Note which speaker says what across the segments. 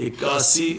Speaker 1: 81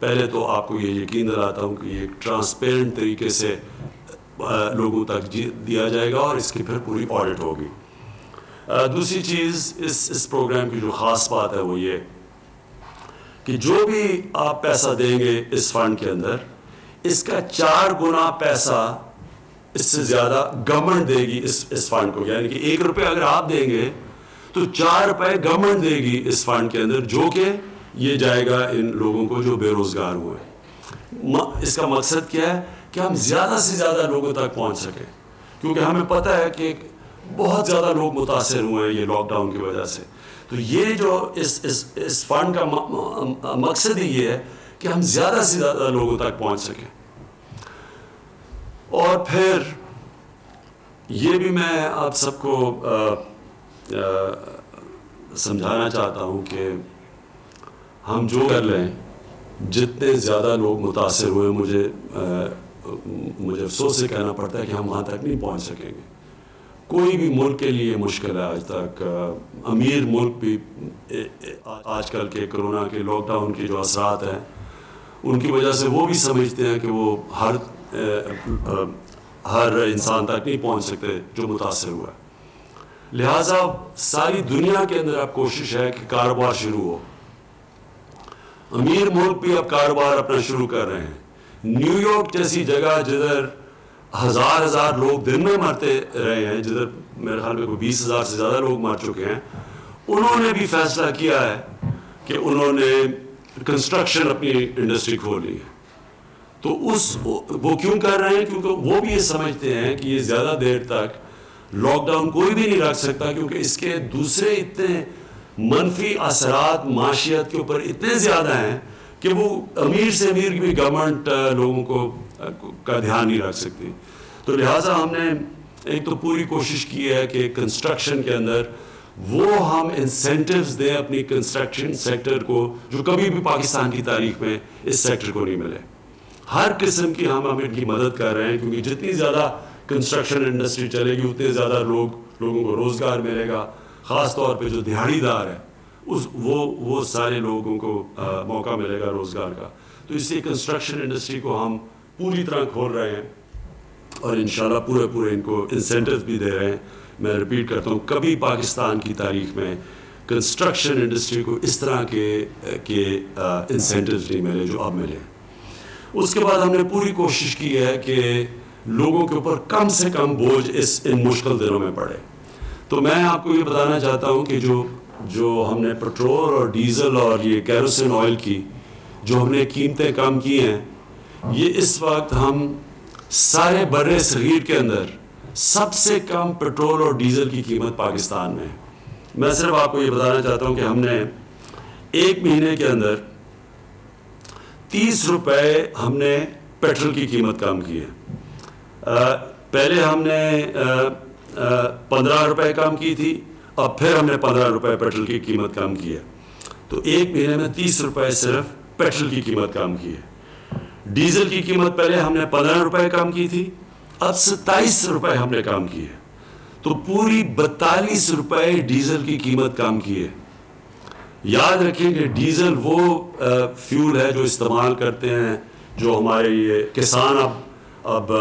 Speaker 1: پہلے تو آپ کو یہ یقین دلاتا ہوں کہ یہ ایک ٹرانسپیرنٹ طریقے سے لوگوں تک دیا جائے گا اور اس کی پھر پوری آڈٹ ہوگی. دوسری چیز اس پروگرام کی جو خاص بات ہے وہ یہ کہ جو بھی آپ پیسہ دیں گے اس فنڈ کے اندر، اس کا 4 گنا پیسہ اس سے زیادہ گورنمنٹ دے گی اس فنڈ کو. یعنی کہ 1 روپے اگر آپ دیں گے تو 4 روپے گورنمنٹ دے گی اس فنڈ کے اندر، جو کہ یہ جائے گا ان لوگوں کو جو بے روزگار ہوئے. اس کا مقصد کیا ہے کہ ہم زیادہ سے زیادہ لوگوں تک پہنچ سکیں، کیونکہ ہمیں پتہ ہے کہ بہت زیادہ لوگ متاثر ہوئے ہیں یہ لاک ڈاؤن کی وجہ سے. تو یہ جو اس فنڈ کا مقصد ہی یہ ہے کہ ہم زیادہ سے زیادہ لوگوں تک پہنچ سکیں. اور پھر یہ بھی میں آپ سب کو سمجھانا چاہتا ہوں کہ ہم جو کر لیں، جتنے زیادہ لوگ متاثر ہوئے، مجھے افسوس سے کہنا پڑتا ہے کہ ہم وہاں تک نہیں پہنچ سکیں گے. کوئی بھی ملک کے لیے مشکل ہے آج تک. امیر ملک بھی آج کل کے کرونا کے لاک ڈاؤن کے جو اثرات ہیں ان کی وجہ سے وہ بھی سمجھتے ہیں کہ وہ ہر انسان تک نہیں پہنچ سکتے جو متاثر ہوا ہے. لہٰذا ساری دنیا کے اندر اب کوشش ہے کہ کاروبار شروع ہو. امیر ملک بھی اب کاروبار اپنا شروع کر رہے ہیں. نیو یارک جیسی جگہ جدھر ہزار لوگ دن میں مرتے رہے ہیں، جدھر میرے خیال میں کوئی 20,000 سے زیادہ لوگ مر چکے ہیں، انہوں نے بھی فیصلہ کیا ہے کہ انہوں نے کنسٹرکشن اپنی انڈسٹری کھول لی ہے. تو وہ کیوں کر رہے ہیں؟ کیونکہ وہ بھی یہ سمجھتے ہیں کہ یہ زیادہ دیر تک لاک ڈاؤن کوئی بھی نہیں رکھ سکتا، کیونکہ اس کے دوسرے اتنے منفی اثرات معاشیت کے اوپر اتنے زیادہ ہیں کہ وہ امیر سے امیر کی بھی گورنمنٹ لوگوں کا دھیان نہیں رکھ سکتی. تو لہٰذا ہم نے ایک تو پوری کوشش کی ہے کہ کنسٹرکشن کے اندر وہ ہم انسینٹیوز دیں اپنی کنسٹرکشن سیکٹر کو، جو کبھی بھی پاکستان کی تاریخ میں اس سیکٹر کو نہیں ملے. ہر قسم کی ہم ان کی مدد کر رہے ہیں، کیونکہ جتنی زیادہ کنسٹرکشن انڈسٹری چلے گی اتنے زیادہ لوگوں کو روزگار ملے گا. خاص طور پہ جو دیہڑی دار ہے وہ سارے لوگوں کو موقع ملے گا روزگار کا. تو اس لیے کنسٹرکشن انڈسٹری کو ہم پوری طرح کھول رہے ہیں اور انشاءاللہ پورے ان کو انسینٹیوز بھی دے رہے ہیں. میں ریپیٹ کرتا ہوں، کبھی پاکستان کی تاریخ میں کنسٹرکشن انڈسٹری کو اس طرح کے انسینٹیوز نہیں ملے جو اب ملے. اس کے بعد ہم نے پوری کوشش کی ہے کہ لوگوں کے اوپر کم سے کم بوجھ ان مشکل دنوں میں پڑے. تو میں آپ کو یہ بتانا چاہتا ہوں کہ جو ہم نے پیٹرول اور ڈیزل اور یہ کیروسین آئل کی جو ہم نے قیمتیں کم کی ہیں، یہ اس وقت ہم سارے بر صغیر کے اندر سب سے کم پیٹرول اور ڈیزل کی قیمت پاکستان میں ہے. میں صرف آپ کو یہ بتانا چاہتا ہوں کہ ہم نے 1 مہینے کے اندر 30 روپے ہم نے پیٹرول کی قیمت کم کی ہے. پہلے ہم نے 15 روپے کم کی تھی، اب پھر ہم نے 15 روپے پیٹرول کی قیمت کم کی ہے. تو 1 مہینے میں 30 روپے صرف پیٹرول کی قیمت کم کی ہے. ڈیزل کی قیمت پہلے ہم نے 15 روپے کم کی تھی، اب 27 روپے ہم نے کم کی ہے. تو پوری 42 روپے ڈیزل کی قیمت کم کی ہے. یاد رکھیں کہ ڈیزل وہ فیول ہے جو استعمال کرتے ہیں، جو ہمارے یہ کسان اب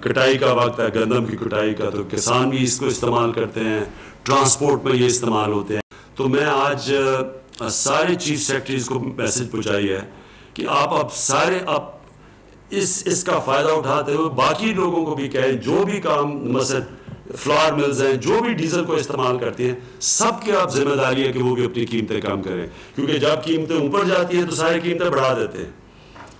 Speaker 1: کٹائی کا وقت ہے، گندم کی کٹائی کا، تو کسان بھی اس کو استعمال کرتے ہیں، ٹرانسپورٹ میں یہ استعمال ہوتے ہیں. تو میں آج سارے چیف سیکرٹریز کو میسج پہنچائی ہے کہ آپ اس کا فائدہ اٹھاتے ہوئے باقی لوگوں کو بھی کہیں، جو بھی کام مثلا فلاور ملز ہیں جو بھی ڈیزل کو استعمال کرتی ہیں، سب کی آپ ذمہ داری ہے کہ وہ بھی اپنی قیمتیں کم کریں، کیونکہ جب قیمتیں اوپر جاتی ہیں تو ساری قیمتیں بڑھا دیتے ہیں.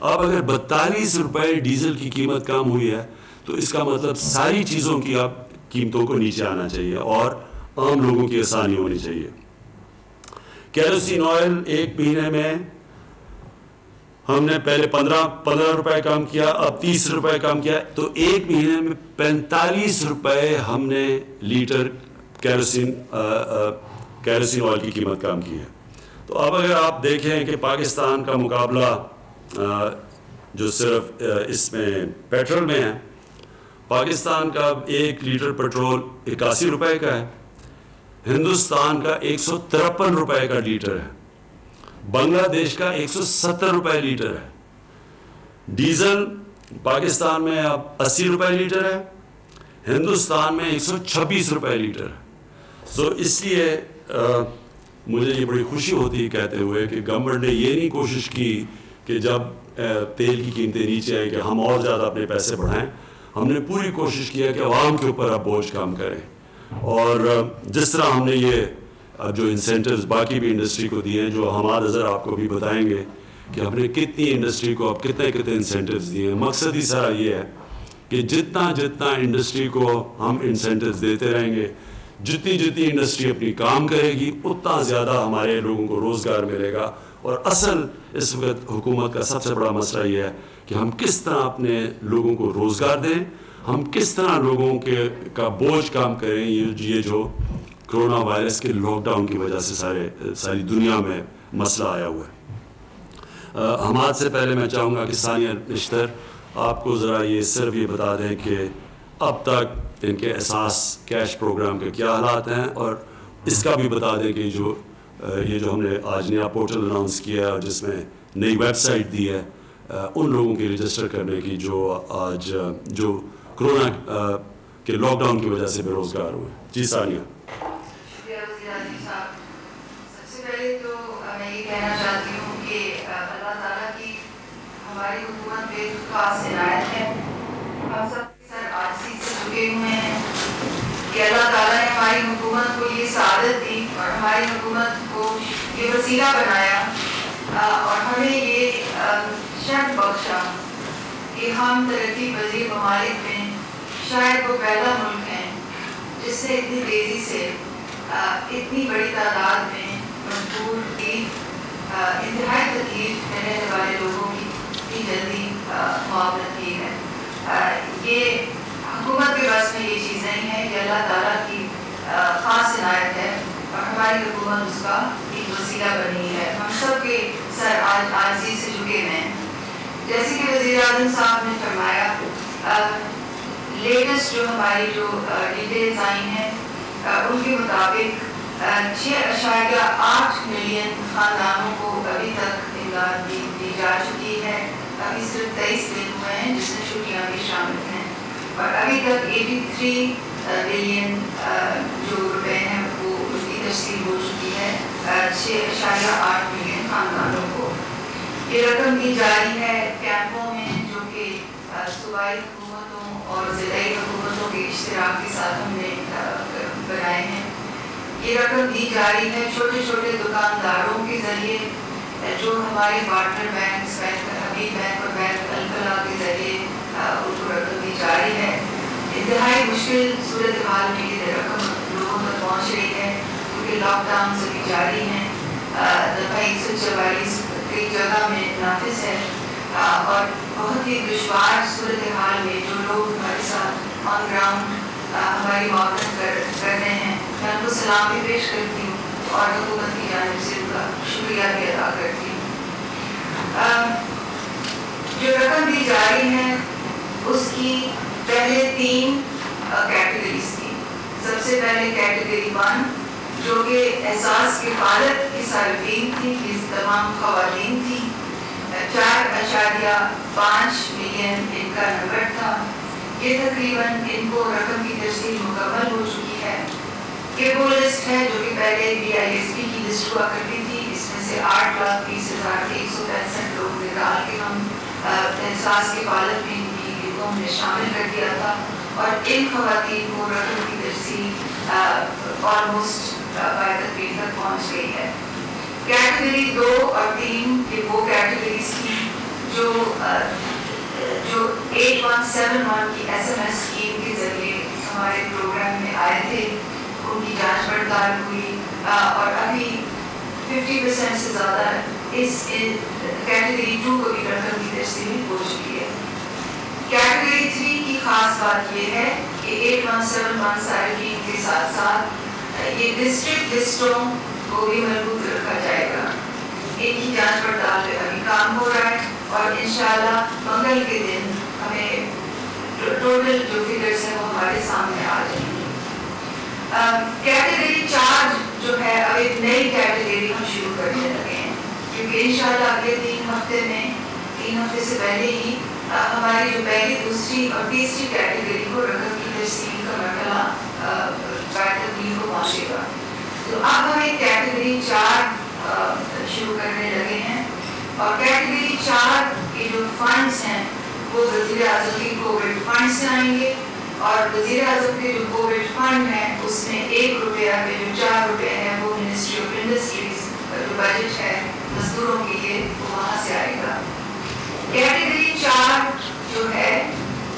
Speaker 1: اب اگر 42 روپے ڈیزل کی قیمت کم ہوئی ہے تو اس کا مطلب ساری چیزوں کی آپ قیمتوں کو نیچے آنا چاہیے اور عام لوگوں کی آسانی ہونی چاہیے. کیروسین آئل 1 مہینے میں ہم نے پہلے 15 روپے کم کیا، اب 30 روپے کم کیا، تو 1 مہینے میں 45 روپے ہم نے لیٹر کیروسین آئل کی قیمت کم کی ہے. تو اب اگر آپ دیکھیں کہ پاکستان کا مقابلہ جو صرف اس میں پیٹرول میں ہے، پاکستان کا 1 لیٹر پیٹرول 81 روپے کا ہے، ہندوستان کا 153 روپے کا لیٹر ہے، بنگلہ دیش کا 170 روپے لیٹر ہے. ڈیزل پاکستان میں اب 80 روپے لیٹر ہے, ہندوستان میں 126 روپے لیٹر ہے. سو اس لیے مجھے یہ بڑی خوشی ہوتی ہے کہتے ہوئے کہ گورنمنٹ نے یہ نہیں کوشش کی کہ جب تیل کی قیمتیں نیچے آئیں کہ ہم اور زیادہ اپنے پیسے بڑھائیں. ہم نے پوری کوشش کیا کہ عوام کے اوپر اب بوجھ کم کریں, اور جس طرح ہم نے یہ جو انسینٹیوز باقی بھی انڈسٹری کو دیے ہیں, جو حماد اظہر آپ کو بھی بتائیں گے کہ ہم نے کتنی انڈسٹری کو اب کتنے انسینٹیوز دیے ہیں. مقصد ہی سارا یہ ہے کہ جتنا انڈسٹری کو ہم انسینٹیوز دیتے رہیں گے, جتنی انڈسٹری اپنی کام کرے گی, اتنا زیادہ ہمارے لوگوں کو روزگار ملے گا. اور اصل اس وقت حکومت کا سب سے بڑا مسئلہ یہ ہے کہ ہم کس طرح اپنے لوگوں کو روزگار دیں, ہم کس طرح لوگوں کا بوجھ کم کریں. یہ جو کرونا وائرس کے لاک ڈاؤن کی وجہ سے ساری دنیا میں مسئلہ آیا ہوا ہے. حماد سے پہلے میں چاہوں گا کہ ثانیہ نشتر آپ کو ذرا یہ صرف یہ بتا دیں کہ اب تک ان کے احساس کیش پروگرام کے کیا حالات ہیں, اور اس کا بھی بتا دیں کہ یہ جو ہم نے آج نیا پورٹل اناؤنس کیا ہے اور جس میں نئی ویب سائٹ دی ہے ان لوگوں کی رجسٹر کرنے کی جو آج جو کرونا کے لاک ڈاؤن کی وجہ سے بے روزگار ہوئے. جی ثانیہ.
Speaker 2: سب سے پہلے تو میں یہ کہنا چاہتی ہوں کہ اللہ تعالیٰ کی ہماری حکومت پہ خاص عنایت ہے. ہم سب کے سر عاجزی سے جھکے ہوئے ہیں کہ اللہ تعالیٰ نے ہماری حکومت کو یہ سعادت دی اور ہماری حکومت کو یہ وسیلہ بنایا اور ہمیں یہ شرف بخشا کہ ہم ترقی پذیر ممالک میں شاید وہ پہلا ملک ہیں جس سے اتنی تیزی سے اتنی بڑی تعداد میں مجبور کی انتہائی تکلیف میں رہنے والے لوگوں کی اتنی جلدی معاونت کی ہے. یہ حکومت کے بس میں یہ چیز نہیں ہے, یہ اللہ تعالیٰ کی خاص عنایت ہے اور ہماری حکومت اس کا ایک وسیلہ بنی ہے. ہم سب کے سر آج عاجزی سے جھکے ہوئے ہیں. جیسے کہ وزیر اعظم صاحب نے فرمایا, لیٹسٹ جو ہماری جو ڈیٹیلز آئی ہیں ان کے مطابق 6.8 ملین خاندانوں کو ابھی تک امداد دی جا چکی ہے. ابھی صرف 23 دن ہوئے ہیں جس میں چھٹیاں بھی شامل ہیں, اور ابھی تک 83 بلین جو روپے ہیں وہ اس کی تشکیل ہو چکی ہے 6.8 ملین خاندانوں کو. یہ رقم دی جاری ہے کیمپوں میں جو کہ صوبائی حکومتوں اور ضلعی حکومتوں کے اشتراک کے ساتھ ہم نے بنائے ہیں. یہ رقم دی جاری ہے چھوٹے چھوٹے دکانداروں کے ذریعے جو ہمارے پارٹنر بینکس, بینک حبیب بینک اور بینک الفلاح کے ذریعے ان کو رقم دی جاری ہے. انتہائی مشکل صورتحال میں یہ رقم لوگوں تک پہنچ رہی ہے کیونکہ لاک ڈاؤن سبھی جاری ہیں. دفعہ 144 کئی جگہ میں نافذ ہے اور بہت ہی دشوار صورتحال میں جو لوگ ہمارے ساتھ آن گراؤنڈ ہماری معاونت کر رہے ہیں, میں ان کو سلام بھی پیش کرتی ہوں اور حکومت کی جانب سے ان کا شکریہ بھی ادا کرتی ہوں. جو رقم دی جاری ہے اس کی پہلے 3 کیٹیگریز تھی. سب سے پہلے کیٹیگری 1 جو کہ احساس کفالت کی صارفین تھی, یہ تمام خواتین تھیں. 4.5 ملین ان کا نمبر تھا. یہ تقریباً ان کو رقم کی ترسیل مکمل ہو چکی ہے. یہ وہ لسٹ ہے جو کہ پہلے BISP کی لسٹ ہوا کرتی تھی. اس میں سے 8,20,165 لوگ نکال کے ہم احساس کفالت میں ان کو ہم نے شامل کر دیا تھا, اور ان خواتین کو رقم کی ترسیل آلموسٹ تقریب تک پہنچ گئی ہے. کیٹیگری 2 اور 3 یہ وہ کیٹیگریز تھی جو 8171 کی SMS اسکیم کے ذریعے ہمارے پروگرام میں آئے تھے. ان کی جانچ پڑتال ہوئی اور ابھی 50% سے زیادہ اس کیٹیگری 2 کو بھی رقم کی ترسیل ہو چکی ہے. کیٹیگری 3 کی خاص بات یہ ہے کہ 8171 صارفین کے ساتھ ساتھ یہ ڈسٹرکٹ لسٹوں کو بھی محفوظ رکھا جائے گا. ان کی جانچ پڑتال پہ ابھی کام ہو رہا ہے اور انشاءاللہ منگل کے دن ہمیں ٹوٹل جو فگرز ہیں وہ ہمارے سامنے آ جائیں گی. کیٹیگری 4 جو ہے اب ایک نئی کیٹیگری ہم شروع کرنے لگے ہیں کیونکہ انشاءاللہ اگلے 3 ہفتے میں ہفتے سے پہلے ہی ہماری جو پہلی دوسری اور تیسری کیٹیگری کو رقم کی ترسیل کا مرحلہ تکمیل کو پہنچے گا. تو اب ہم ایک کیٹیگری 4 شروع کرنے لگے ہیں اور کیٹیگری 4 کے جو فنڈز ہیں وہ وزیر اعظم کے کووڈ فنڈ سے آئیں گے اور وزیر اعظم کے جو کووڈ فنڈ ہے اس میں 1 روپیہ پہ جو 4 روپے ہے وہ منسٹری آف انڈسٹریز کا جو بجٹ ہے مزدوروں کے لیے وہ وہاں سے آئے گا. کیٹیگری 4 جو ہے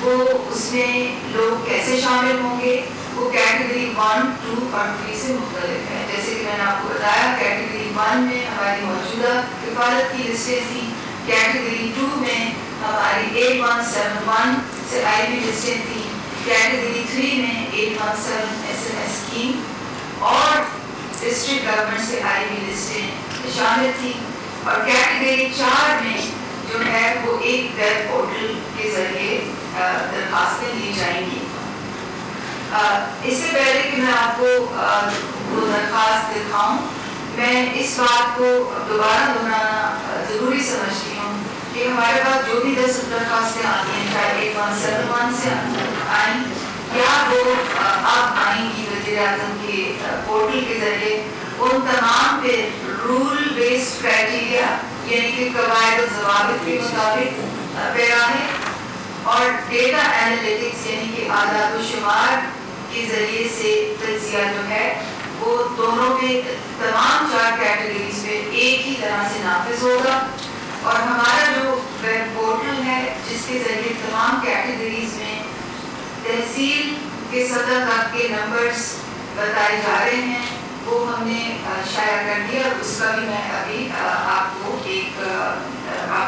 Speaker 2: وہ اس میں لوگ کیسے شامل ہوں گے وہ کیٹیگری 1, 2 اور 3 سے مختلف ہے. جیسے کہ میں نے آپ کو بتایا کیٹیگری 1 میں ہماری موجودہ کفالت کی لسٹیں تھیں, کیٹیگری 2 میں ہماری 8171 سے آئی بی لسٹیں تھیں, کیٹیگری 3 میں 817 ایس ایم ایس اسکیم اور ڈسٹرکٹ گورنمنٹ سے آئی بی لسٹیں شامل تھیں اور کیٹیگری 4 میں جو ہے وہ ایک ویب پورٹل کے ذریعے درخواستیں لی جائیں گی. اس سے پہلے کہ میں آپ کو وہ درخواست دکھاؤں میں اس بات کو دوبارہ دہرانا ضروری سمجھتی ہوں کہ ہمارے پاس جو بھی 10 درخواستیں آتی ہیں چاہے 8171 سے آئیں یا وہ اب آئیں گی وزیر اعظم کے پورٹل کے ذریعے, ان تمام پہ رول بیسڈ کرائٹیریا یعنی کہ قواعد و ضوابط کے مطابق پیرانے اور ڈیٹا انالیٹکس یعنی کہ اعداد و شمار کے ذریعے سے تجزیہ جو ہے وہ دونوں پہ تمام 4 کیٹیگریز پہ ایک ہی طرح سے نافذ ہوگا. اور ہمارا جو ویب پورٹل ہے جس کے ذریعے تمام کیٹیگریز میں تحصیل کے سطح تک کے نمبرز بتائے جا رہے ہیں وہ ہم نے شائع کر دیا اور اس کا بھی میں ابھی آپ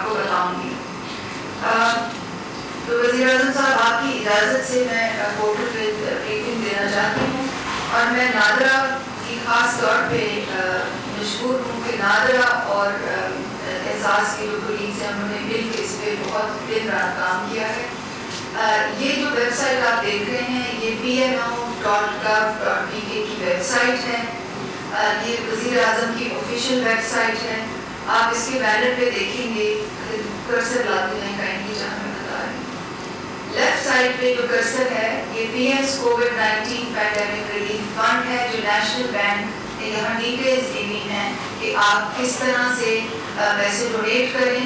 Speaker 2: کو بتاؤں گی. تو وزیر اعظم صاحب آپ کی اجازت سے میں پورٹل پہ بریفنگ دینا چاہتی ہوں اور میں نادرا کی خاص طور پہ مشکور ہوں کہ نادرا اور احساس کے جو کولیگز ہیں انہوں نے مل کے اس پہ بہت دن رات کام کیا ہے. یہ جو ویب سائٹ آپ دیکھ رہے ہیں یہ pmo.gov.pk کی ویب سائٹ ہے. یہ وزیر اعظم کی آفیشیل ویب سائٹ ہے. آپ اس کے بینر پہ دیکھیں گے کرسر لاتے ہیں کہیں گے جہاں میں بتا رہی ہوں. لیفٹ سائڈ پہ جو کرسر ہے یہ پی ایم's کووڈ-19 پینڈیمک ریلیف فنڈ ہے جو نیشنل بینک نے یہاں ڈیٹیلز دی ہوئی ہیں کہ آپ کس طرح سے پیسے ڈونیٹ کریں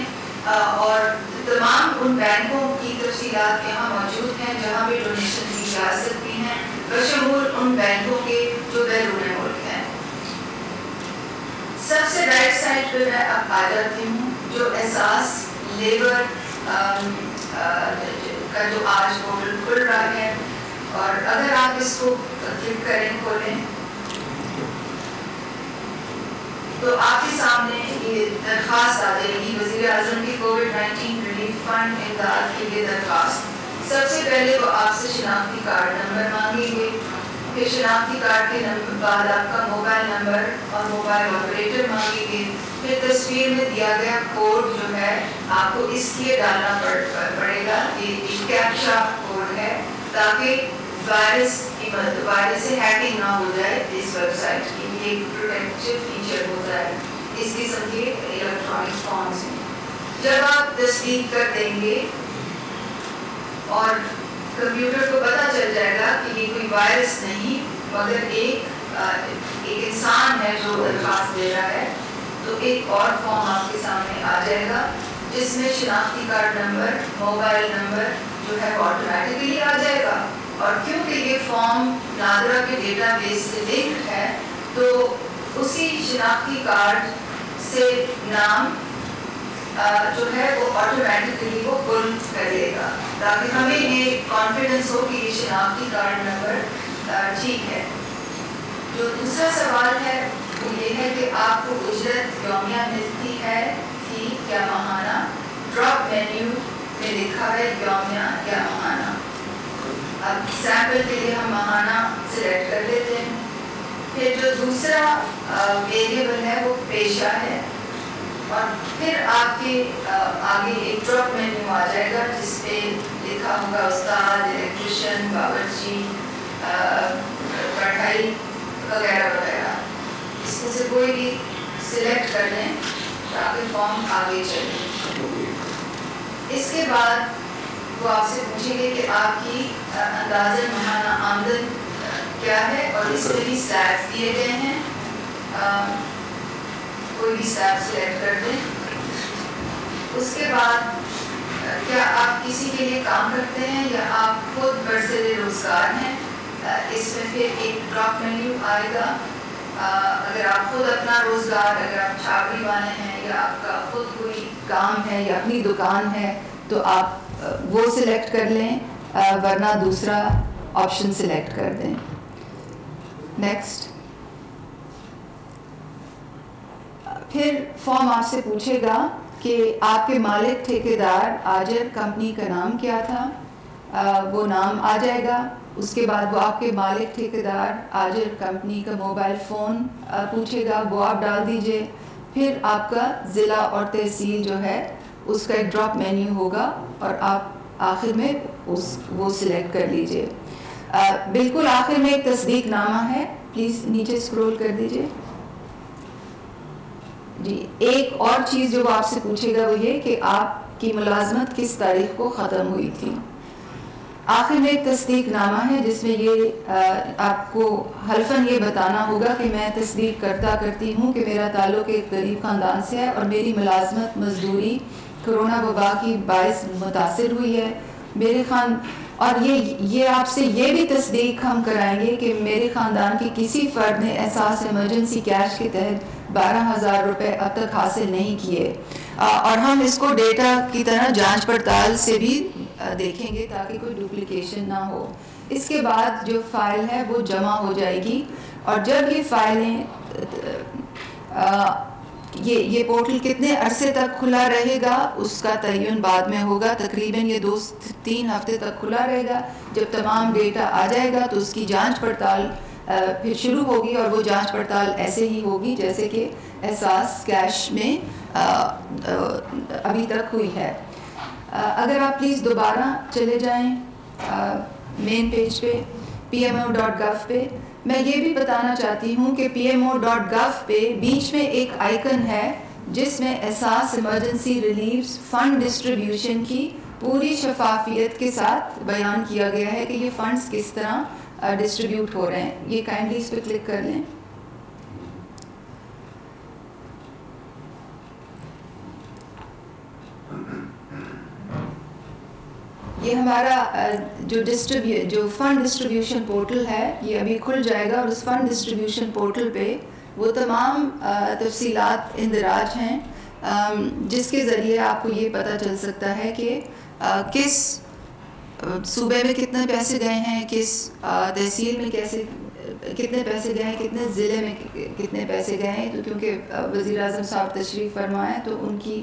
Speaker 2: اور تمام ان بینکوں کی تفصیلات یہاں موجود ہیں جہاں پہ ڈونیشن دی جا سکتی ہیں بشمول ان بینکوں کے جو بیرون ملک ہیں. سب سے رائٹ سائڈ پہ میں اب آ جاتی ہوں جو احساس لیبر کا جو آج پورٹل کھل رہا ہے اور اگر آپ اس کو کلک کریں کھولیں تو آپ کے سامنے یہ درخواست آ جائے گی وزیر اعظم کی کووڈ-19 ریلیف فنڈ امداد کے لیے درخواست. سب سے پہلے وہ آپ سے شناختی کارڈ نمبر مانگیں گے, پھر شناختی کارڈ کے نمبر بعد آپ کا موبائل نمبر اور موبائل آپریٹر مانگیں گے, پھر تصویر میں دیا گیا کوڈ جو ہے آپ کو اس لیے ڈالنا پڑے گا. یہ ایک کیپچا کوڈ ہے تاکہ وائرس سے ہیکنگ نہ ہو جائے. اس ویب سائٹ کی ایک پروٹیکٹیو فیچر ہوتا ہے اس قسم کے الیکٹرانک فارمز میں. جب آپ تصدیق کر دیں گے اور کمپیوٹر کو پتہ چل جائے گا کہ یہ کوئی وائرس نہیں مگر ایک انسان ہے جو درخواست دے رہا ہے, تو ایک اور فارم آپ کے سامنے آ جائے گا جس میں شناختی کارڈ نمبر موبائل نمبر جو ہے وہ آٹومیٹکلی آ جائے گا. اور کیونکہ یہ فارم نادرا کے ڈیٹا بیس سے لنک ہے تو اسی شناختی کارڈ سے نام جو ہے وہ آٹومیٹکلی وہ پل کر لے گا تاکہ ہمیں یہ کانفیڈنس ہو کہ یہ شناختی کارڈ نمبر ٹھیک ہے. جو دوسرا سوال ہے وہ یہ ہے کہ آپ کو اجرت یومیہ ملتی ہے کہ کیا ماہانہ. ڈراپ مینیو میں لکھا ہے یومیہ یا ماہانہ. اب سیمپل کے لیے ہم ماہانہ سلیکٹ کر لیتے ہیں. پھر جو دوسرا ویریبل ہے وہ پیشہ ہے اور پھر آپ کے آگے ایک ڈراپ مینیو آ جائے گا جس پہ لکھا ہوگا استاد, الیکٹریشین, باورچی, کڑھائی وغیرہ وغیرہ. اس میں سے کوئی بھی سلیکٹ کر لیں تاکہ فارم آگے چلے. اس کے بعد وہ آپ سے پوچھیں گے کہ آپ کی اندازہ ماہانہ آمدن کیا ہے، اور اس میں بھی سلیب دیے گئے ہیں، کوئی بھی سلیب سلیکٹ کر دیں۔ اس کے بعد کیا آپ کسی کے لیے کام کرتے ہیں یا آپ خود برسر روزگار ہیں، اس میں پھر ایک ڈراپ مینیو آئے گا۔ اگر آپ خود اپنا روزگار، اگر آپ چھاپڑی والے ہیں یا آپ کا خود کوئی کام ہے یا اپنی دکان ہے تو آپ وہ سلیکٹ کر لیں، ورنہ دوسرا آپشن سلیکٹ کر دیں۔ نیکسٹ، پھر فارم آپ سے پوچھے گا کہ آپ کے مالک ٹھیکیدار آجر کمپنی کا نام کیا تھا، وہ نام آ جائے گا۔ اس کے بعد وہ آپ کے مالک ٹھیکیدار آجر کمپنی کا موبائل فون پوچھے گا، وہ آپ ڈال دیجئے۔ پھر آپ کا ضلع اور تحصیل جو ہے اس کا ایک ڈراپ مینیو ہوگا اور آپ آخر میں وہ سلیکٹ کر لیجئے۔ بالکل آخر میں ایک تصدیق نامہ ہے، پلیز نیچے اسکرول کر دیجئے۔ جی، ایک اور چیز جو وہ آپ سے پوچھے گا وہ یہ کہ آپ کی ملازمت کس تاریخ کو ختم ہوئی تھی۔ آخر میں ایک تصدیق نامہ ہے جس میں یہ آپ کو حلفاً یہ بتانا ہوگا کہ میں تصدیق کرتی ہوں کہ میرا تعلق ایک غریب خاندان سے ہے اور میری ملازمت مزدوری کرونا وبا کی باعث متاثر ہوئی ہے۔ اور یہ آپ سے یہ بھی تصدیق ہم کرائیں گے کہ میرے خاندان کے کسی فرد نے احساس ایمرجنسی کیش کے تحت 12,000 روپے اب تک حاصل نہیں کیے، اور ہم اس کو ڈیٹا کی طرح جانچ پڑتال سے بھی دیکھیں گے تاکہ کوئی ڈپلیکیشن نہ ہو۔ اس کے بعد جو فائل ہے وہ جمع ہو جائے گی، اور جب یہ فائلیں یہ پورٹل کتنے عرصے تک کھلا رہے گا اس کا تعین بعد میں ہوگا۔ تقریباً یہ 2-3 ہفتے تک کھلا رہے گا۔ جب تمام ڈیٹا آ جائے گا تو اس کی جانچ پڑتال پھر شروع ہوگی، اور وہ جانچ پڑتال ایسے ہی ہوگی جیسے کہ احساس کیش میں ابھی تک ہوئی ہے۔ اگر آپ پلیز دوبارہ چلے جائیں مین پیج پہ pmo.gov پہ، میں یہ بھی بتانا چاہتی ہوں کہ pmo.gov پہ بیچ میں ایک آئیکن ہے جس میں احساس ایمرجنسی ریلیف فنڈ ڈسٹریبیوشن کی پوری شفافیت کے ساتھ بیان کیا گیا ہے کہ یہ فنڈز کس طرح ڈسٹریبیوٹ ہو رہے ہیں۔ یہ کائنڈلی اس پہ کلک کر لیں۔ یہ ہمارا جو فنڈ ڈسٹریبیوشن پورٹل ہے یہ ابھی کھل جائے گا، اور اس فنڈ ڈسٹریبیوشن پورٹل پہ وہ تمام تفصیلات اندراج ہیں جس کے ذریعے آپ کو یہ پتہ چل سکتا ہے کہ کس صوبے میں کتنے پیسے گئے ہیں، کس تحصیل میں کتنے پیسے گئے ہیں، کتنے ضلع میں کتنے پیسے گئے ہیں۔ تو کیونکہ وزیر اعظم صاحب تشریف فرما ہیں تو ان کی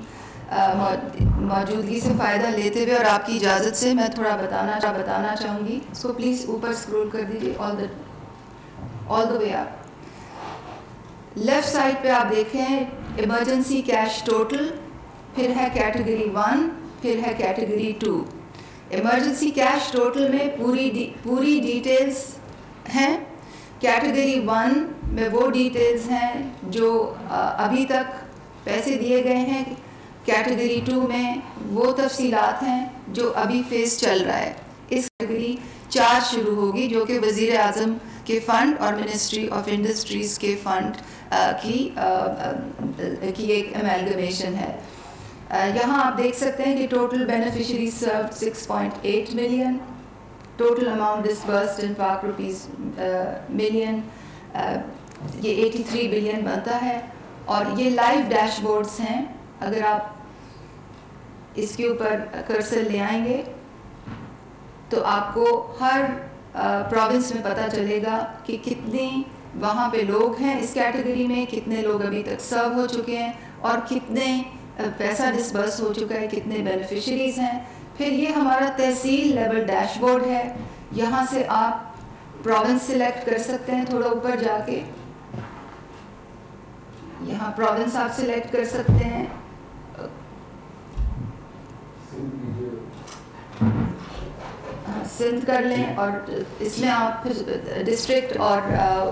Speaker 2: موجودگی سے فائدہ لیتے ہوئے اور آپ کی اجازت سے میں تھوڑا بتانا چاہوں گی۔ اس کو پلیز اوپر اسکرول کر دیجیے آل دا وے اپ۔ لیفٹ سائڈ پہ آپ دیکھیں ایمرجنسی کیش ٹوٹل، پھر ہے کیٹیگری 1، پھر ہے کیٹیگری 2۔ ایمرجنسی کیش ٹوٹل میں پوری ڈیٹیلز ہیں۔ کیٹیگری 1 میں وہ ڈیٹیلز ہیں جو ابھی تک پیسے دیے گئے ہیں۔ کیٹیگری 2 میں وہ تفصیلات ہیں جو ابھی فیس چل رہا ہے۔ اس کیٹیگری 4 شروع ہوگی جو کہ وزیر اعظم کے فنڈ اور منسٹری آف انڈسٹریز کے فنڈ کی ایک ایمالگمیشن ہے۔ یہاں آپ دیکھ سکتے ہیں کہ total beneficiary served 6.8 million, total amount disbursed in Pak rupees million, یہ 83 بلین بنتا ہے۔ اور یہ لائیو ڈیش بورڈز ہیں، اگر آپ اس کے اوپر کرسر لے آئیں گے تو آپ کو ہر پروونس میں پتہ چلے گا کہ کتنے وہاں پہ لوگ ہیں اس کیٹیگری میں، کتنے لوگ ابھی تک سرو ہو چکے ہیں اور کتنے پیسہ ڈسبرس ہو چکا ہے، کتنے بینیفیشریز ہیں۔ پھر یہ ہمارا تحصیل لیول ڈیش بورڈ ہے، یہاں سے آپ پروونس سلیکٹ کر سکتے ہیں۔ تھوڑا اوپر جا کے یہاں پروونس آپ سلیکٹ کر سکتے ہیں۔ سندھ کر لیں اور اس میں آپ ڈسٹرکٹ اور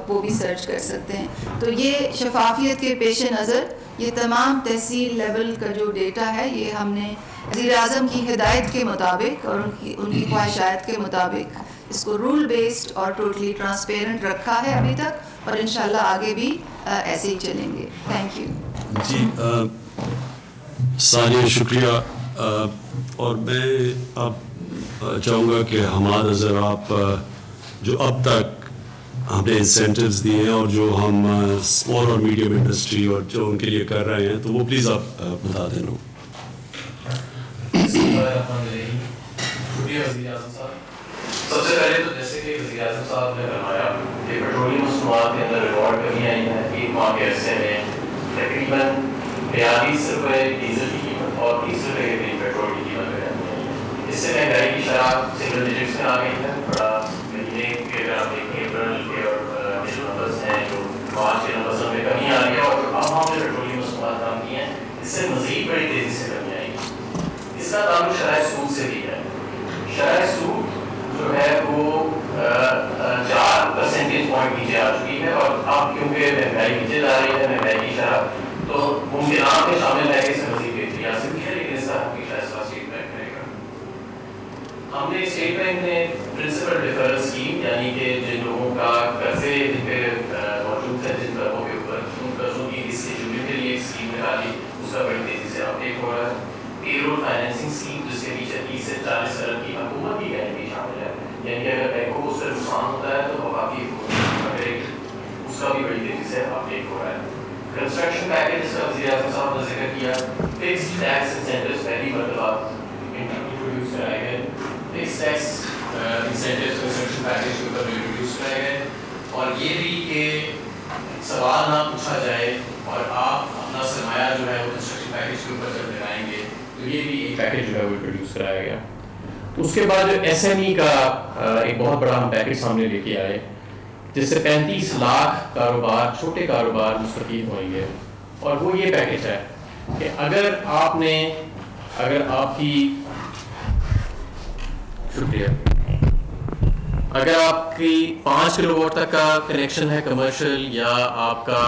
Speaker 2: وہ بھی سرچ کر سکتے ہیں. تو یہ شفافیت کے پیش نظر یہ تمام تحصیل لیول کا جو ڈیٹا ہے یہ ہم نے وزیر اعظم کی ہدایت کے مطابق اور ان کی خواہشات کے مطابق اس کو رول بیسڈ اور ٹوٹلی ٹرانسپیرنٹ رکھا ہے ابھی تک, اور انشاءاللہ آگے بھی ایسے ہی چلیں گے. Thank you.
Speaker 1: جی ثانیہ شکریہ. اور میں اب چاہوں گا کہ ہمارا نظر آپ جو اب تک ہم نے انسینٹیوز دیے ہیں اور جو ہم اسمال اور میڈیم انڈسٹری اور جو ان کے لیے کر رہے ہیں تو وہ پلیز آپ بتا دیں. لوگ
Speaker 3: شکریہ وزیر اعظم صاحب. سب سے پہلے تو جیسے کہ وزیر اعظم صاحب نے فرمایا کہ پیٹرولیم مصنوعات کے اندر ریکارڈ کمی آئی ہے. 1 ماہ کے عرصے میں تقریباً 42 روپے ڈیزل کی قیمت اور 30 روپے کے قریب پیٹرول کی قیمت میں کمی آئی ہے. اس سے مہنگائی کی شرح سنگل ڈیجٹس میں آ گئی ہے. بڑا مہینے کے اگر آپ دیکھیں اپریل کے اور جو نمبرس ہیں جو مارچ کے نمبرس میں کمی آ رہی ہے, اور اب ہم نے پیٹرولیم مصنوعات کام کی ہیں اس سے مزید بڑی تیزی سے کمی آئی ہے. اس کا تعلق شرح سود سے بھی ہے. شرح سود جو ہے وہ 4 پرسنٹیج پوائنٹ نیچے آ چکی ہے, اور اب کیونکہ مہنگائی نیچے جا رہی ہے, مہنگائی کی شرح تو ممکنات میں شامل ہے کہ اس میں مزید بہتری آ سکتی ہے, لیکن اس کا حقیقی فیصلہ اسٹیٹ بینک کرے گا. ہم نے اسٹیٹ بینک نے پرنسپل ڈیفرل اسکیم یعنی کہ جن لوگوں کا قرضے جن پہ موجود ہے جن قرضوں کے اوپر ان قرضوں کی ریسکیجولنگ کے لیے ایک اسکیم نکالی, اس کا بڑی تیزی سے اپڈیٹ ہو رہا ہے. پیرول فائنینسنگ اسکیم جس کے پیچھے 30 سے 40 ارب کی حکومت کی گارنٹی شامل ہے, یعنی کہ اگر بینکوں کو اس سے نقصان ہوتا ہے تو وفاقی حکومت اس کا بھی بڑی تیزی سے اپڈیٹ ہو رہا ہے. کنسٹرکشن پیکیج جس کا وزیر اعظم صاحب نے ذکر کیا, فکسڈ ٹیکس انسینٹیوز پہلی مرتبہ انٹروڈیوس کرائے گئے. Fixed tax incentives construction package کے اوپر انٹروڈیوس کرائے گئے, اور یہ بھی کہ سوال نہ پوچھا جائے اور آپ اپنا سرمایہ جو ہے وہ کنسٹرکشن پیکیج کے اوپر جب لگائیں گے تو یہ بھی ایک پیکیج جو ہے وہ انٹروڈیوس کرایا گیا. اس کے بعد جو ایس ایم ای کا ایک بہت بڑا ہم پیکیج سامنے لے کے آئے جس سے 35 لاکھ کاروبار, چھوٹے کاروبار مستفید ہوئیں گے. اور وہ یہ پیکیج ہے کہ اگر آپ کی 5 کلو واٹ تک کا کنیکشن ہے کمرشل, یا آپ کا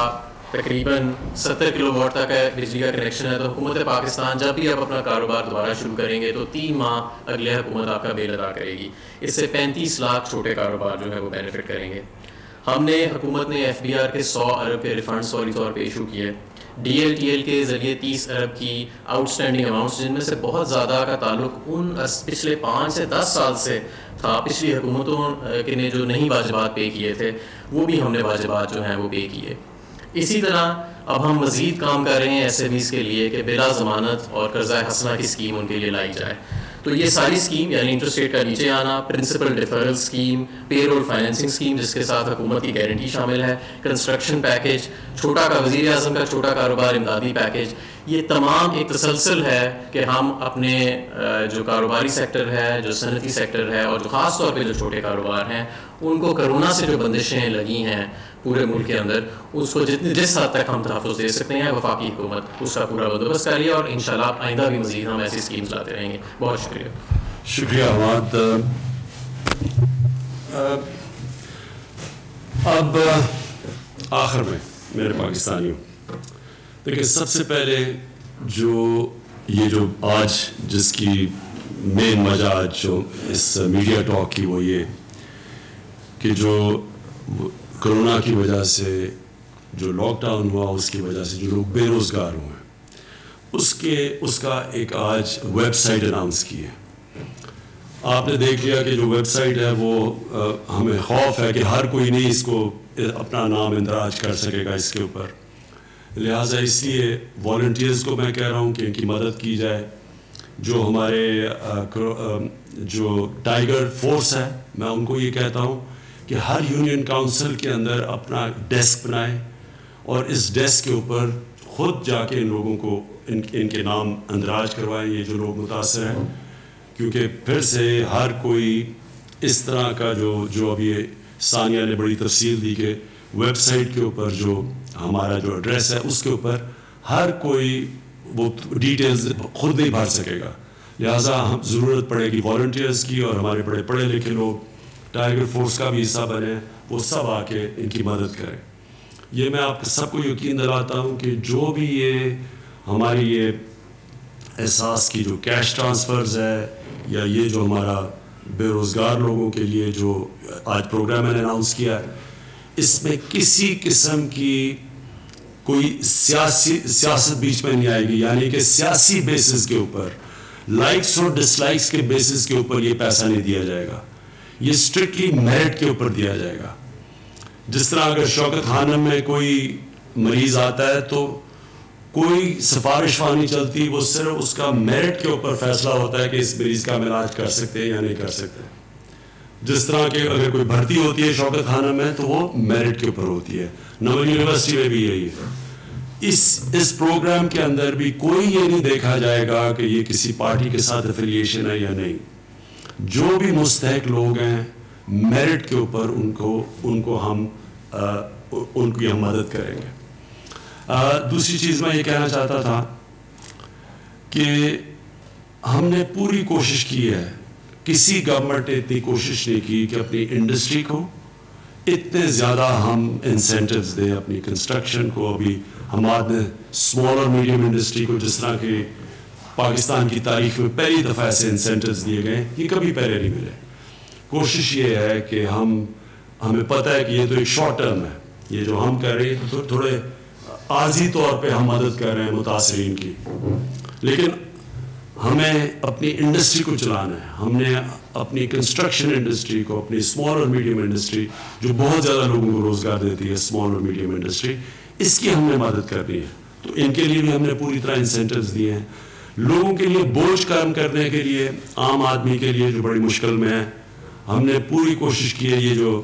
Speaker 3: تقریباً 70 کلو واٹ تک بجلی کا کنیکشن ہے, تو حکومت پاکستان جب بھی آپ اپنا کاروبار دوبارہ شروع کریں گے تو 3 ماہ اگلے حکومت آپ کا بل ادا کرے گی. اس سے 35 لاکھ چھوٹے کاروبار جو ہے وہ بینیفٹ کریں گے. ہم نے حکومت نے ایف بی آر کے 100 ارب کے ریفنڈس فوری طور پہ ایشو کیے. ڈی ایل ٹی ایل کے ذریعے 30 ارب کی آؤٹ اسٹینڈنگ اماؤنٹس, جن میں سے بہت زیادہ کا تعلق ان پچھلے 5 سے 10 سال سے تھا, پچھلی حکومتوں کے نے جو نہیں واجبات پے کیے تھے وہ بھی ہم نے واجبات جو ہیں وہ پے کیے. اسی طرح اب ہم مزید کام کر رہے ہیں ایس ایم ایز کے لیے کہ بلا ضمانت اور قرضہ حسنہ کی اسکیم ان کے لیے لائی جائے. تو یہ ساری اسکیم یعنی انٹرسٹ ریٹ کا نیچے آنا, پرنسپل ڈیفرل اسکیم, پے رول فائنینسنگ اسکیم جس کے ساتھ حکومت کی گارنٹی شامل ہے, کنسٹرکشن پیکیج, چھوٹا کا وزیر اعظم کا چھوٹا کاروبار امدادی پیکیج, یہ تمام ایک تسلسل ہے کہ ہم اپنے جو کاروباری سیکٹر ہے, جو صنعتی سیکٹر ہے, اور جو خاص طور پہ جو چھوٹے کاروبار ہیں ان کو کرونا سے جو بندشیں لگی ہیں پورے ملک کے اندر, اس کو جس حد تک ہم تحفظ دے سکتے ہیں وفاقی حکومت اس کا پورا بندوبست کر لیا, اور انشاءاللہ آئندہ بھی مزید ہم ایسی اسکیمز لاتے رہیں گے. بہت شکریہ.
Speaker 1: شکریہ حماد. اب آخر میں میرے پاکستانیوں, دیکھیں سب سے پہلے جو آج جس کی مین وجہ آج جو اس میڈیا ٹاک کی وہ یہ کہ جو کرونا کی وجہ سے جو لاک ڈاؤن ہوا اس کی وجہ سے جو لوگ بے روزگار ہوئے اس کا ایک آج ویب سائٹ اناؤنس کی ہے. آپ نے دیکھ لیا کہ جو ویب سائٹ ہے وہ ہمیں خوف ہے کہ ہر کوئی نہیں اس کو اپنا نام اندراج کر سکے گا اس کے اوپر, لہٰذا اس لیے والنٹیئرز کو میں کہہ رہا ہوں کہ ان کی مدد کی جائے. جو ہمارے جو ٹائیگر فورس ہے میں ان کو یہ کہتا ہوں کہ ہر یونین کاؤنسل کے اندر اپنا ڈیسک بنائیں اور اس ڈیسک کے اوپر خود جا کے ان لوگوں کو ان کے نام اندراج کروائیں, یہ جو لوگ متاثر ہیں, کیونکہ پھر سے ہر کوئی اس طرح کا جو ابھی ثانیہ نے بڑی تفصیل دی کہ ویب سائٹ کے اوپر جو ہمارا جو ایڈریس ہے اس کے اوپر ہر کوئی وہ ڈیٹیلز خود نہیں بھر سکے گا, لہٰذا ہم ضرورت پڑے گی والنٹیئرز کی, اور ہمارے بڑے پڑھے لکھے لوگ ٹائیگر فورس کا بھی حصہ بنے, وہ سب آ کے ان کی مدد کریں. یہ میں آپ سب کو یقین دلاتا ہوں کہ جو بھی یہ ہماری یہ احساس کی جو کیش ٹرانسفرز ہے, یا یہ جو ہمارا بے روزگار لوگوں کے لیے جو آج پروگرام میں نے اناؤنس کیا ہے, اس میں کسی قسم کی کوئی سیاست بیچ میں نہیں آئے گی. یعنی کہ سیاسی بیسس کے اوپر, لائکس اور ڈس لائکس کے بیسس کے اوپر یہ پیسہ نہیں دیا جائے گا. یہ اسٹرکٹلی میرٹ کے اوپر دیا جائے گا. جس طرح اگر شوکت خانم میں کوئی مریض آتا ہے تو کوئی سفارش وہاں نہیں چلتی, وہ صرف اس کا میرٹ کے اوپر فیصلہ ہوتا ہے کہ اس مریض کا ہم علاج کر سکتے ہیں یا نہیں کر سکتے. جس طرح کہ اگر کوئی بھرتی ہوتی ہے شوکت خانم میں تو وہ میرٹ کے اوپر ہوتی ہے. نوبل یونیورسٹی میں بھی یہی ہے. اس پروگرام کے اندر بھی کوئی یہ نہیں دیکھا جائے گا کہ یہ کسی پارٹی کے ساتھ افیلیشن ہے یا نہیں. جو بھی مستحق لوگ ہیں میرٹ کے اوپر ان کو ہم مدد کریں گے. دوسری چیز میں یہ کہنا چاہتا تھا کہ ہم نے پوری کوشش کی ہے, کسی گورنمنٹ نے اتنی کوشش نہیں کی کہ اپنی انڈسٹری کو اتنے زیادہ ہم انسینٹیوز دیں. اپنی کنسٹرکشن کو, ابھی ہمارے اسمال اور میڈیم انڈسٹری کو جس طرح کہ پاکستان کی تاریخ میں پہلی دفعہ ایسے انسینٹیوز دیے گئے, یہ کبھی پہلے نہیں ملے. کوشش یہ ہے کہ ہمیں پتہ ہے کہ یہ تو ایک شارٹ ٹرم ہے, یہ جو ہم کر رہے ہیں تو تھوڑے عارضی طور پہ ہم مدد کر رہے ہیں متاثرین کی, لیکن ہمیں اپنی انڈسٹری کو چلانا ہے. ہم نے اپنی کنسٹرکشن انڈسٹری کو, اپنی اسمال اور میڈیم انڈسٹری جو بہت زیادہ لوگوں کو روزگار دیتی ہے, اسمال اور میڈیم انڈسٹری, اس کی ہم نے مدد کرنی ہے. تو ان کے لیے بھی ہم نے پوری طرح انسینٹیوز دیے ہیں. لوگوں کے لیے بوجھ کم کرنے کے لیے, عام آدمی کے لیے جو بڑی مشکل میں ہے, ہم نے پوری کوشش کی ہے یہ جو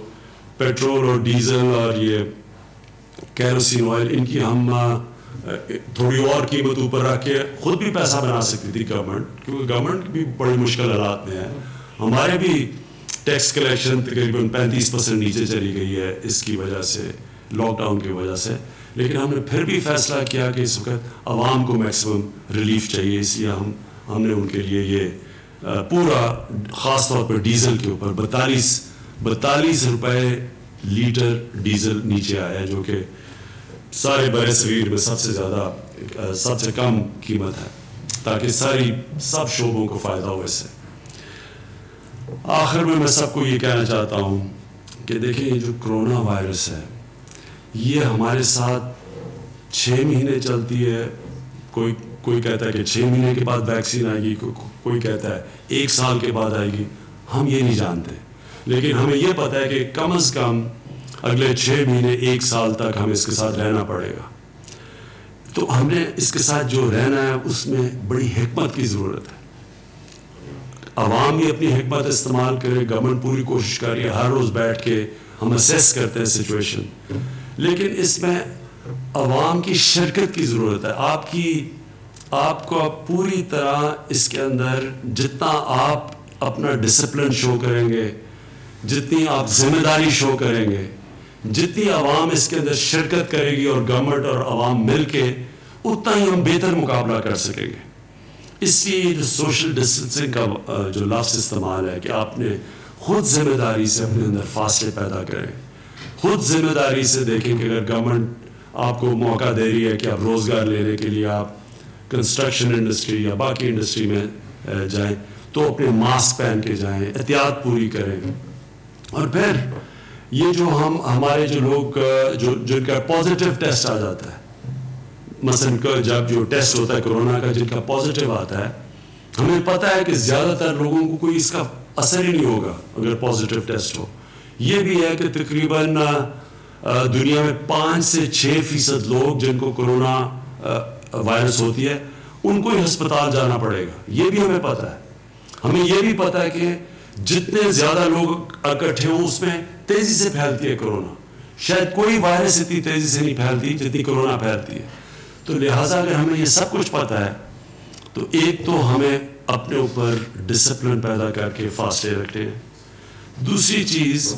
Speaker 1: پیٹرول اور ڈیزل اور یہ کیروسین آئل, ان کی ہم تھوڑی اور قیمت اوپر رکھ کے خود بھی پیسہ بنا سکتی تھی گورنمنٹ, کیونکہ گورنمنٹ بھی بڑی مشکل حالات میں ہے. ہمارے بھی ٹیکس کلیکشن تقریباً 35% نیچے چلی گئی ہے اس کی وجہ سے, لاک ڈاؤن کی وجہ سے. لیکن ہم نے پھر بھی فیصلہ کیا کہ اس وقت عوام کو میکسیمم ریلیف چاہیے, اس لیے ہم نے ان کے لیے یہ پورا, خاص طور پر ڈیزل کے اوپر 42 روپے لیٹر ڈیزل نیچے آیا ہے, جو کہ سارے بر صغیر میں سب سے کم قیمت ہے, تاکہ سب شعبوں کو فائدہ ہو. اس سے آخر میں سب کو یہ کہنا چاہتا ہوں کہ دیکھیں, یہ جو کرونا وائرس ہے یہ ہمارے ساتھ 6 مہینے چلتی ہے. کوئی کہتا ہے کہ 6 مہینے کے بعد ویکسین آئے گی, کوئی کہتا ہے 1 سال کے بعد آئے گی. ہم یہ نہیں جانتے, لیکن ہمیں یہ پتہ ہے کہ کم از کم اگلے 6 مہینے 1 سال تک ہمیں اس کے ساتھ رہنا پڑے گا. تو ہم نے اس کے ساتھ جو رہنا ہے اس میں بڑی حکمت کی ضرورت ہے. عوام بھی اپنی حکمت استعمال کرے, گورنمنٹ پوری کوشش کر رہی ہے, ہر روز بیٹھ کے ہم اسیس کرتے ہیں سچویشن, لیکن اس میں عوام کی شرکت کی ضرورت ہے. آپ کو پوری طرح اس کے اندر جتنا آپ اپنا ڈسپلن شو کریں گے, جتنی آپ ذمہ داری شو کریں گے, جتنی عوام اس کے اندر شرکت کرے گی اور گورنمنٹ اور عوام مل کے, اتنا ہی ہم بہتر مقابلہ کر سکیں گے. اس لیے جو سوشل ڈسٹینسنگ کا جو لفظ استعمال ہے کہ آپ نے خود ذمہ داری سے اپنے اندر فاصلے پیدا کریں, خود ذمہ داری سے دیکھیں کہ اگر گورنمنٹ آپ کو موقع دے رہی ہے کہ آپ روزگار لینے کے لیے آپ کنسٹرکشن انڈسٹری یا باقی انڈسٹری میں جائیں تو اپنے ماسک پہن کے جائیں, احتیاط پوری کریں. اور پھر یہ جو ہمارے جو لوگ جن کا پازیٹیو ٹیسٹ آ جاتا ہے, مثلا جب جو ٹیسٹ ہوتا ہے کرونا کا جن کا پازیٹیو آتا ہے, ہمیں پتہ ہے کہ زیادہ تر لوگوں کو کوئی اس کا اثر ہی نہیں ہوگا اگر پازیٹیو ٹیسٹ ہو. یہ بھی ہے کہ تقریباً دنیا میں 5 سے 6% لوگ جن کو کرونا وائرس ہوتی ہے ان کو ہی ہسپتال جانا پڑے گا. یہ بھی ہمیں پتہ ہے. ہمیں یہ بھی پتہ ہے کہ جتنے زیادہ لوگ اکٹھے ہوں اس میں تیزی سے پھیلتی ہے کرونا. شاید کوئی وائرس اتنی تیزی سے نہیں پھیلتی جتنی کرونا پھیلتی ہے. تو لہٰذا اگر ہمیں یہ سب کچھ پتہ ہے تو ایک تو ہمیں اپنے اوپر ڈسپلن پیدا کر کے فاصلے رکھتے ہیں. دوسری چیز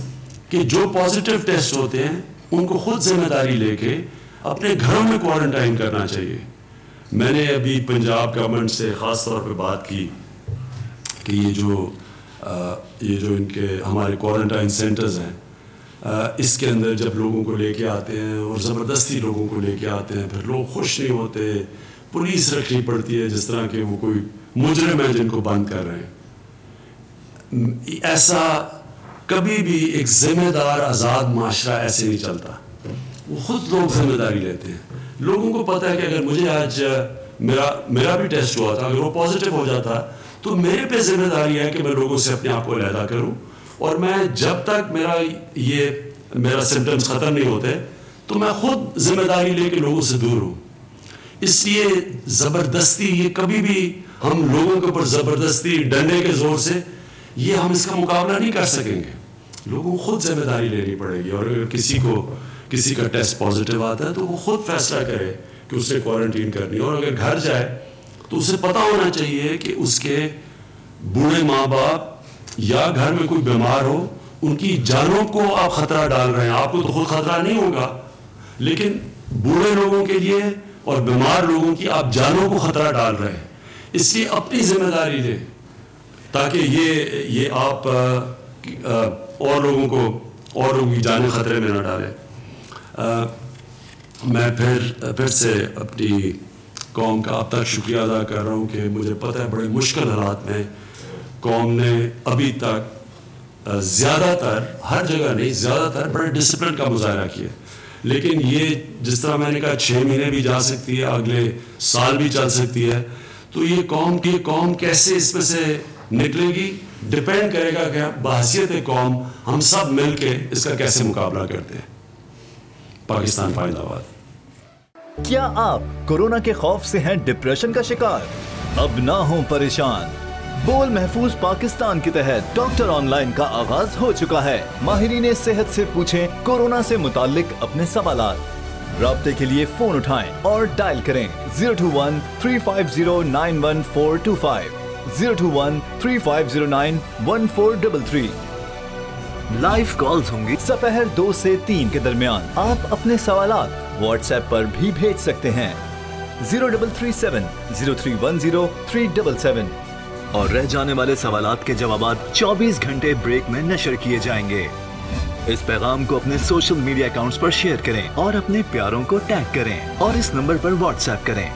Speaker 1: کہ جو پازیٹیو ٹیسٹ ہوتے ہیں ان کو خود ذمہ داری لے کے اپنے گھروں میں کوارنٹائن کرنا چاہیے. میں نے ابھی پنجاب گورنمنٹ سے خاص طور پہ بات کی کہ یہ جو ان کے ہمارے کوارنٹائن سینٹرز ہیں اس کے اندر جب لوگوں کو لے کے آتے ہیں اور زبردستی لوگوں کو لے کے آتے ہیں، پھر لوگ خوش نہیں ہوتے، پولیس رکھنی پڑتی ہے جس طرح کہ وہ کوئی مجرم ہے جن کو بند کر رہے ہیں. ایسا کبھی بھی ایک ذمہ دار آزاد معاشرہ ایسے نہیں چلتا. وہ خود لوگ ذمہ داری لیتے ہیں. لوگوں کو پتہ ہے کہ اگر مجھے آج میرا بھی ٹیسٹ ہوا تھا، اگر وہ پازیٹیو ہو جاتا تو میرے پہ ذمہ داری ہے کہ میں لوگوں سے اپنے آپ کو علیحدہ کروں، اور میں جب تک میرا سمٹمز ختم نہیں ہوتے تو میں خود ذمہ داری لے کے لوگوں سے دور ہوں. اس لیے زبردستی یہ کبھی بھی ہم لوگوں کے اوپر زبردستی ڈنڈے کے زور سے ہم اس کا مقابلہ نہیں کر سکیں گے. لوگوں کو خود ذمہ داری لینی پڑے گی، اور اگر کسی کا ٹیسٹ پازیٹیو آتا ہے تو وہ خود فیصلہ کرے کہ اس نے کوارنٹین کرنی ہے. اور اگر گھر جائے تو اسے پتہ ہونا چاہیے کہ اس کے بوڑھے ماں باپ یا گھر میں کوئی بیمار ہو، ان کی جانوں کو آپ خطرہ ڈال رہے ہیں. آپ کو تو خود خطرہ نہیں ہوگا، لیکن بوڑھے لوگوں کے لیے اور بیمار لوگوں کی آپ جانوں کو خطرہ ڈال رہے ہیں. اس لیے اپنی ذمہ داری لیں تاکہ یہ آپ اور لوگوں کی جانیں خطرے میں نہ ڈالیں. میں پھر سے اپنی قوم کا اب تک شکریہ ادا کر رہا ہوں کہ مجھے پتہ ہے بڑے مشکل حالات میں قوم نے ابھی تک زیادہ تر، ہر جگہ نہیں، زیادہ تر بڑے ڈسپلن کا مظاہرہ کیا. لیکن یہ جس طرح میں نے کہا 6 مہینے بھی جا سکتی ہے، اگلے سال بھی چل سکتی ہے، تو یہ قوم کیسے اس میں سے نکلے گی ڈپینڈ کرے گا کہ بحیثیت قوم ہم سب مل کے اس کا کیسے مقابلہ کرتے ہیں. پاکستان زندہ باد.
Speaker 4: کیا آپ کورونا کے خوف سے ہیں ڈپریشن کا شکار؟ اب نہ ہوں پریشان. بول محفوظ پاکستان کے تحت ڈاکٹر آن لائن کا آغاز ہو چکا ہے. ماہرین صحت سے پوچھیں کورونا سے متعلق اپنے سوالات. رابطے کے لیے فون اٹھائیں اور ڈائل کریں 021-350-91425 021-3509-1433. لائیو کالز ہوں گی سپہر 2 سے 3 کے درمیان. آپ اپنے سوالات واٹس ایپ پر بھی بھیج سکتے ہیں 0337-0310-377 اور رہ جانے والے سوالات کے جوابات 24 گھنٹے بریک میں نشر کیے جائیں گے. اس پیغام کو اپنے سوشل میڈیا اکاؤنٹس پر شیئر کریں اور اپنے پیاروں کو ٹیگ کریں اور اس نمبر پر واٹس ایپ کریں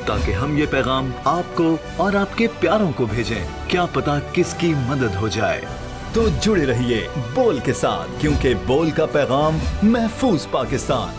Speaker 4: تاکہ ہم یہ پیغام آپ کو اور آپ کے پیاروں کو بھیجیں. کیا پتا کس کی مدد ہو جائے. تو جڑے رہیے بول کے ساتھ، کیونکہ بول کا پیغام محفوظ پاکستان.